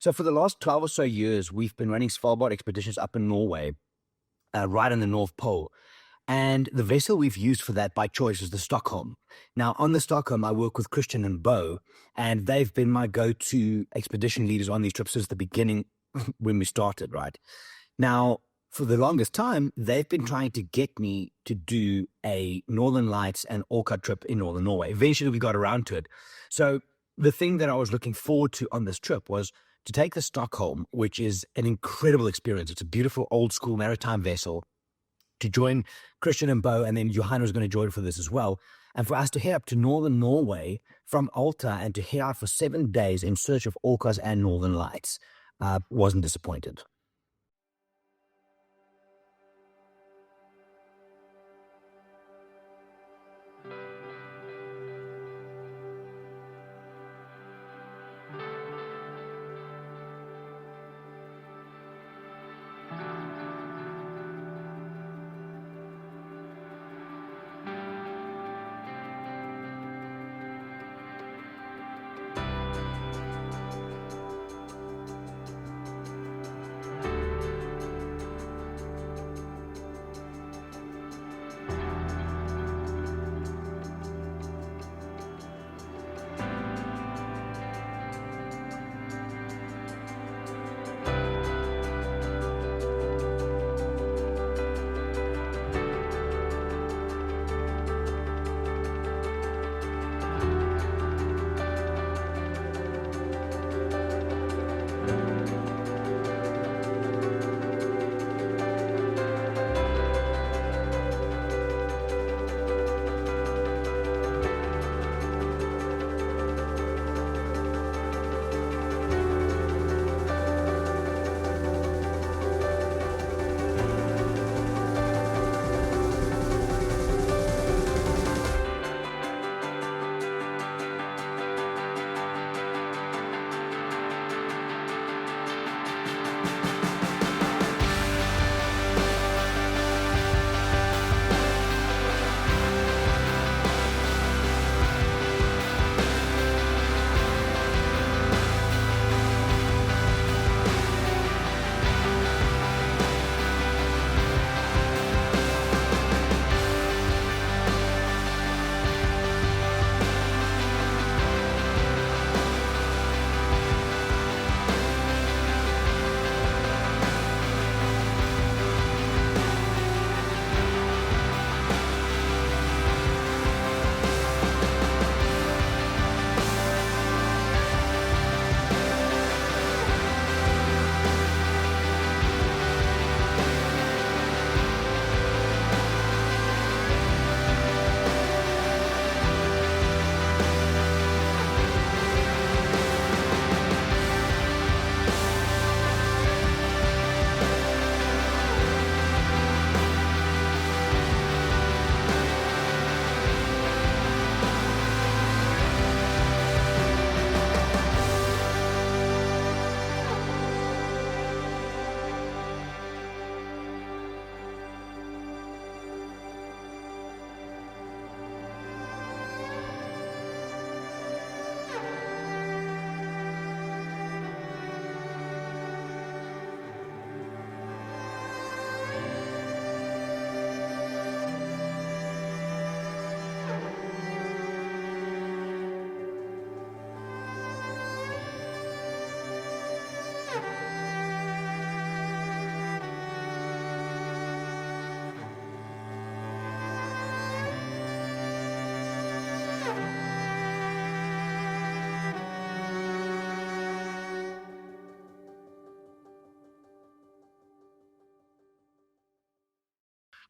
So for the last 12 or so years, we've been running Svalbard expeditions up in Norway, right in the North Pole. And the vessel we've used for that by choice is the Stockholm. Now, on the Stockholm, I work with Christian and Bo, and they've been my go-to expedition leaders on these trips since the beginning when we started, right? Now, for the longest time, they've been trying to get me to do a Northern Lights and Orca trip in Northern Norway. Eventually, we got around to it. So the thing that I was looking forward to on this trip was to take the Stockholm, which is an incredible experience. It's a beautiful old school maritime vessel, to join Christian and Bo, and then Johan was going to join for this as well. And for us to head up to Northern Norway from Alta and to head out for 7 days in search of Orcas and Northern Lights. Wasn't disappointed.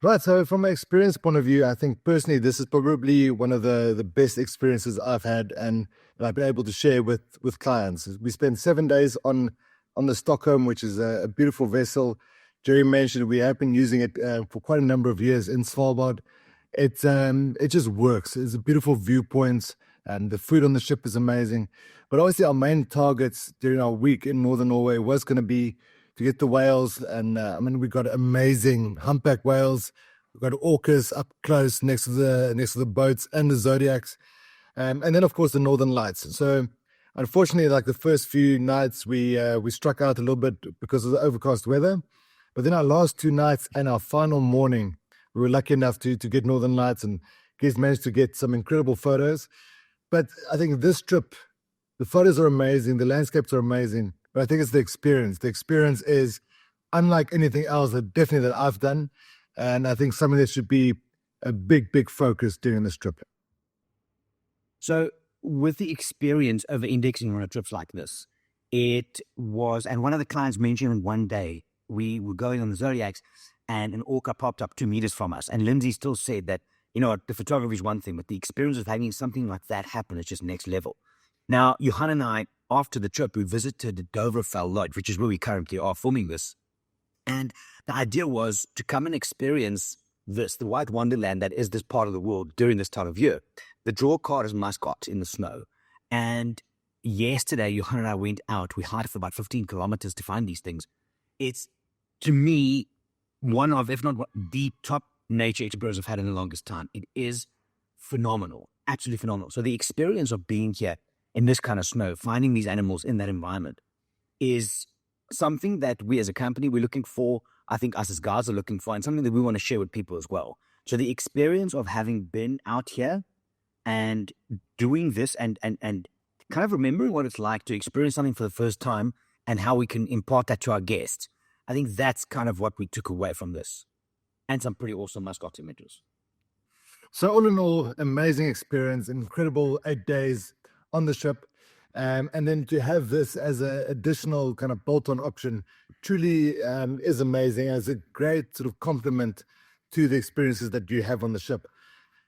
Right. So from an experience point of view, I think personally, this is probably one of the best experiences I've had and I've been able to share with clients. We spent 7 days on the Stockholm, which is a beautiful vessel. Gerry mentioned we have been using it for quite a number of years in Svalbard. It just works. It's a beautiful viewpoints and the food on the ship is amazing. But obviously our main targets during our week in Northern Norway was going to be to get the whales. And we got amazing humpback whales. We've got orcas up close next to the boats and the zodiacs. And then, of course, the Northern Lights. So Unfortunately, like the first few nights, we struck out a little bit because of the overcast weather. But then our last 2 nights and our final morning, we were lucky enough to get Northern Lights, and guys managed to get some incredible photos. But I think this trip, the photos are amazing, the landscapes are amazing, but I think it's the experience. The experience is unlike anything else that I've done, and I think something that should be a big focus during this trip. So with the experience of indexing on a trip like this, it was, and one of the clients mentioned one day, we were going on the Zodiacs and an orca popped up 2 meters from us. And Lindsay still said that, you know, the photography is one thing, but the experience of having something like that happen is just next level. Now, Johan and I, after the trip, we visited the Dovrefell Lodge, which is where we currently are filming this. And the idea was to come and experience this, the white wonderland that is this part of the world during this time of year. The draw card is muskot in the snow. And yesterday, Johan and I went out. We hiked for about 15 kilometers to find these things. It's, to me, one of, if not the top nature experience I've had in the longest time. It is phenomenal, absolutely phenomenal. So the experience of being here in this kind of snow, finding these animals in that environment is something that we as a company, we're looking for. I think us as guys are looking for, and something that we want to share with people as well. So the experience of having been out here and doing this and kind of remembering what it's like to experience something for the first time and how we can impart that to our guests. I think that's kind of what we took away from this, and some pretty awesome muskot images. So all in all, amazing experience, incredible 8 days on the ship. And then to have this as an additional kind of bolt-on option truly is amazing, as a great sort of complement to the experiences that you have on the ship.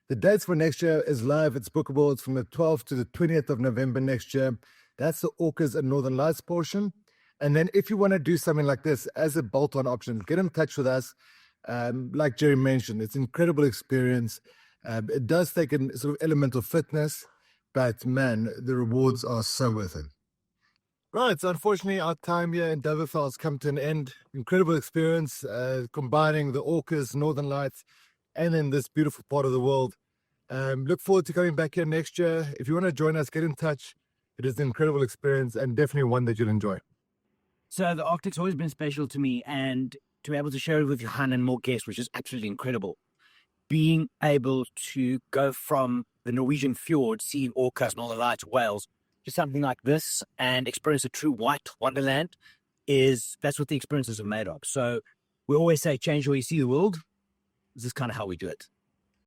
The dates for next year is live. It's bookable. It's from the 12th to the 20th of November next year. That's the Orcas and Northern Lights portion. And then if you want to do something like this as a bolt-on option, get in touch with us. Like Gerry mentioned, it's an incredible experience. It does take a sort of element of fitness, but man, the rewards are so worth it. Right, so unfortunately our time here in Dovrefell has come to an end. Incredible experience, combining the Orcas, Northern Lights, and in this beautiful part of the world. Look forward to coming back here next year. If you want to join us, get in touch. It is an incredible experience and definitely one that you'll enjoy. So the Arctic's always been special to me, and to be able to share it with Johan and more guests, which is absolutely incredible. Being able to go from the Norwegian fjord, seeing orcas, Northern Lights, whales, to something like this and experience a true white wonderland, that's what the experiences are made of. So we always say, change the way you see the world. This is kind of how we do it.